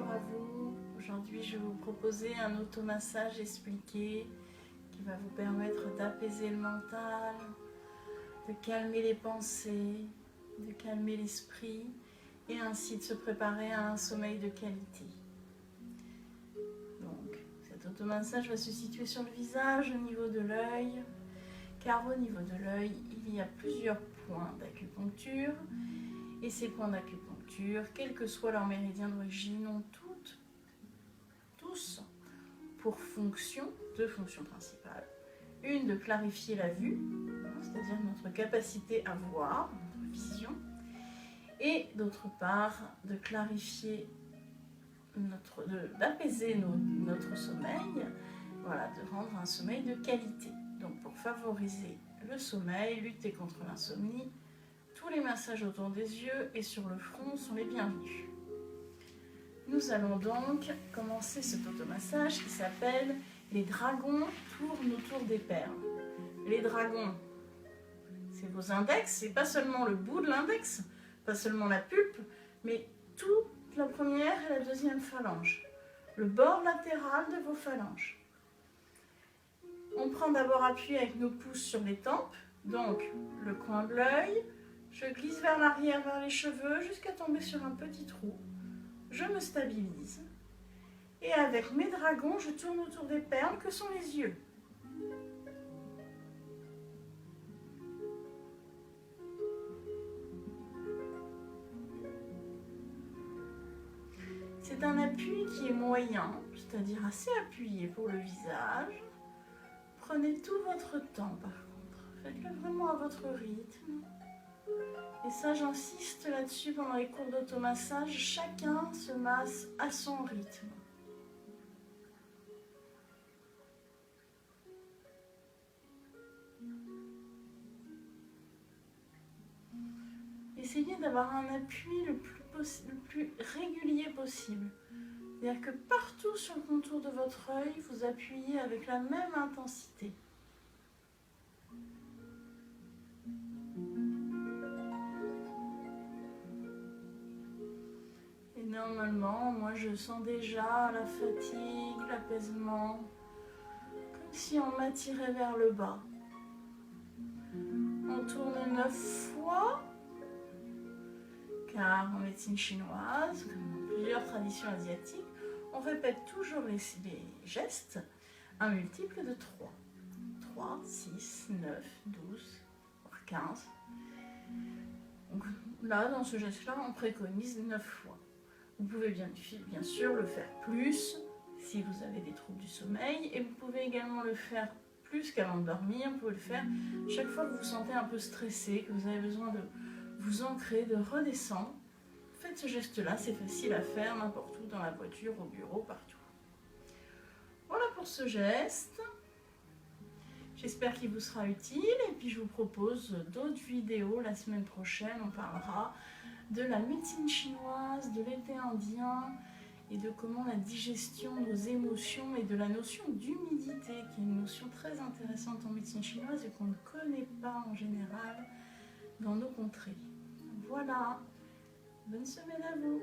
bonjour à vous. Aujourd'hui, je vais vous proposer un automassage expliqué qui va vous permettre d'apaiser le mental, de calmer les pensées, de calmer l'esprit et ainsi de se préparer à un sommeil de qualité. Donc, cet automassage va se situer sur le visage, au niveau de l'œil, car au niveau de l'œil, il y a plusieurs points d'acupuncture. Et ces points d'acupuncture, quel que soit leur méridien d'origine, ont tous pour deux fonctions principales. Une, de clarifier la vue, c'est-à-dire notre capacité à voir, notre vision. Et d'autre part, de clarifier, d'apaiser notre sommeil, voilà, de rendre un sommeil de qualité. Donc pour favoriser le sommeil, lutter contre l'insomnie, tous les massages autour des yeux et sur le front sont les bienvenus. Nous allons donc commencer cet automassage qui s'appelle « Les dragons tournent autour des perles ». Les dragons, c'est vos index, c'est pas seulement le bout de l'index, pas seulement la pulpe, mais toute la première et la deuxième phalange, le bord latéral de vos phalanges. On prend d'abord appui avec nos pouces sur les tempes, donc le coin de l'œil. Je glisse vers l'arrière, vers les cheveux, jusqu'à tomber sur un petit trou. Je me stabilise. Et avec mes dragons, je tourne autour des perles que sont les yeux. C'est un appui qui est moyen, c'est-à-dire assez appuyé pour le visage. Prenez tout votre temps par contre. Faites-le vraiment à votre rythme. Et ça, j'insiste là-dessus pendant les cours d'automassage, chacun se masse à son rythme. Essayez d'avoir un appui le plus régulier possible. C'est-à-dire que partout sur le contour de votre œil, vous appuyez avec la même intensité. Normalement, moi je sens déjà la fatigue, l'apaisement, comme si on m'attirait vers le bas. On tourne 9 fois, car en médecine chinoise, comme dans plusieurs traditions asiatiques, on répète toujours les gestes, un multiple de 3. 3, 6, 9, 12, voire 15. Donc là, dans ce geste-là, on préconise 9 fois. Vous pouvez bien sûr le faire plus si vous avez des troubles du sommeil et vous pouvez également le faire plus qu'avant de dormir. Vous pouvez le faire chaque fois que vous vous sentez un peu stressé, que vous avez besoin de vous ancrer, de redescendre. Faites ce geste-là, c'est facile à faire n'importe où, dans la voiture, au bureau, partout. Voilà pour ce geste. J'espère qu'il vous sera utile et puis je vous propose d'autres vidéos la semaine prochaine. On parlera de la médecine chinoise, de l'été indien et de comment la digestion, nos émotions et de la notion d'humidité, qui est une notion très intéressante en médecine chinoise et qu'on ne connaît pas en général dans nos contrées. Voilà, bonne semaine à vous!